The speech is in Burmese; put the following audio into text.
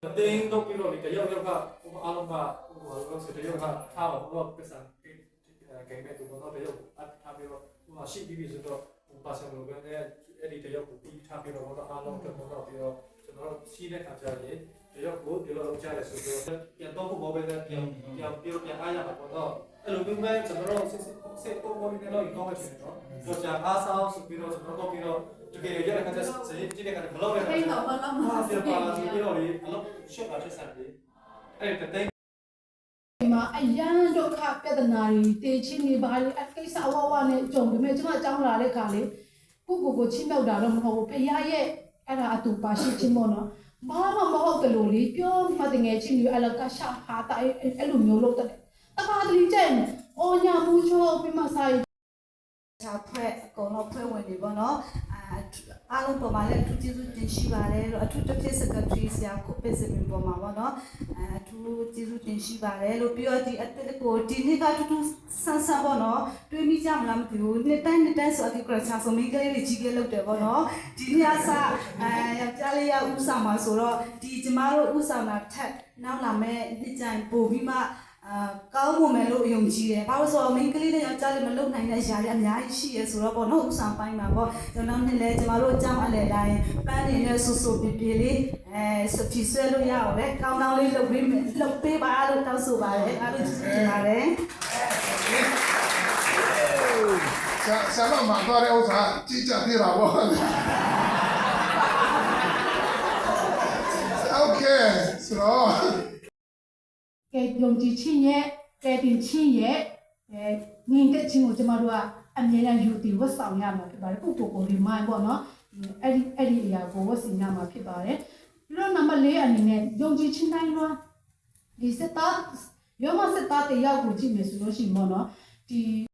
တင်းတော့ပြီးတော့ဒီတယောက်ကအားလုံးကဟိုတော့ဆိုတယောက်ကထားပါဘောပစ္စံဂိမ်းမဲ့သူတော့တယောက်အထားပြီးတော့ဟိုရှိပြီးဆိုတော့ဟိုပါဆန်လိုပဲအဲ့ဒီတယောက်ကိုပြီးထားပြီးတော့တော့အားလုံးတော့တော့ပြီးတော့ကျွန်တော်ရှိတဲ့ခါကျရင်တယောက်ကိုဒီလိုလုပ်ကြတယ်ဆိုတော့ပြန်တော့ဘောပဲပြန်အားရမှာပေါ့တော့အဲ့လိုမျိုးပဲကျွန်တော်တို့စစ်ပေါ်ပေါ်နေတော့ကောင်းတယ်နော်တော့ကြာအားဆောင်ဆိုပြီးတော့ကျွန်တော်တို့ပြီးတော့တကယ်ရတဲ့ခါကျစရင်ကြည့်တဲ့ခါဘလောက်လဲခါကျတော့ဘာဖြစ်ပါလဲပြီးတော့လေအလုပ်ရှက်ပါချက်ဆက်ပြီးအဲ့ဒီတဲ့ဒီမှာအရန်ဒုက္ခပြဿနာတွေတေချင်းနေပါလေအကိစ္စဝဝနဲ့ကြုံပေမဲ့ကျွန်မကြောင်းလာတဲ့ခါလေကိုချင်းမြောက်တာတော့မဟုတ်ဘူးဖရားရဲ့အဲ့ဒါအတူပါရှိချင်းပေါ့နော်ဘာမှမဟုတ်တယ်လို့လေပြောမှတငယ်ချင်းတွေအလကရှာဟာတာအဲ့လိုမျိုးလုပ်တယ်တခါတလေကျရင်အော်ညာမှုချောပြမဆိုင်ဒါဖွဲ့အကုန်လုံးဖွဲ့ဝင်နေပေါ့နော်အားလုံးပေါ်မှာလည်းအထူးကျေးဇူးတင်ရှိပါတယ်လို့အထူးတစ်ဖြစ်စကထရီဆရာကိုပစ်စပင်ပေါ်မှာပေါ့နော်အထူးကျေးဇူးတင်ရှိပါတယ်လို့ပြီးတော့ဒီအတက်ကိုဒီနေ့ကတူတူဆန်းဆန်းပေါ့နော်တွေးမိကြမလားမသိဘူးနှစ်တိုင်းဆိုအဒီကရချာဆိုမိကလေးတွေကြီးကလေးလုပ်တယ်ပေါ့နော်ဒီနေ့အစယောက်ျားလေးရဥဆောင်မှာဆိုတော့ဒီကျမတို့ဥဆောင်တာထက်နောက်လာမဲ့နှစ်ကြိုင်ပို့ပြီးမှကောင်းမွန်မယ်လို့ယုံကြည်တယ်။ဘာလို့ဆိုတော့မိန်းကလေးနဲ့ယောက်ျားလေးမလုံနိုင်တဲ့ຢာတွေအများကြီးရှိရဆိုတော့ပေါ့နော်ဥဆောင်ပိုင်းမှာပေါ့ကျွန်တော်နဲ့လည်းကျမတို့အကြောင်းအလဲတိုင်းပန်းနေနဲ့ဆူဆူပြပြလေးစပီဆွဲလို့ရအောင်လေကောင်းကောင်းလေးလုပ်ပေးပါလို့တောင်းဆိုပါတယ်အားလုံးကျေးဇူးတင်ပါတယ်ဆရာမသွားတဲ့ဥစ္စာကြည့်ကြပြတာပေါ့โอเคဆိုတော့ကဲယုံကြည်ခြင်းရဲ့ကဲတင်ခြင်းရဲ့ငင်တဲ့ခြင်းကိုကျမတို့ကအမြဲတမ်းယူတည်ဝတ်ဆောင်ရမှာဖြစ်ပါတယ်ပုဂ္ဂိုလ်ကိုဒီမိုင်းပေါ့နော်အဲ့ဒီအရာကိုဝတ်ဆင်ရမှာဖြစ်ပါတယ်ပြီးတော့နံပါတ်၄အနေနဲ့ယုံကြည်ခြင်းတိုင်းမှာဒီစက်သားရောမစက်သားတယောက်ကိုကြည့်မယ်ဆိုလို့ရှိရင်ပေါ့နော်ဒီ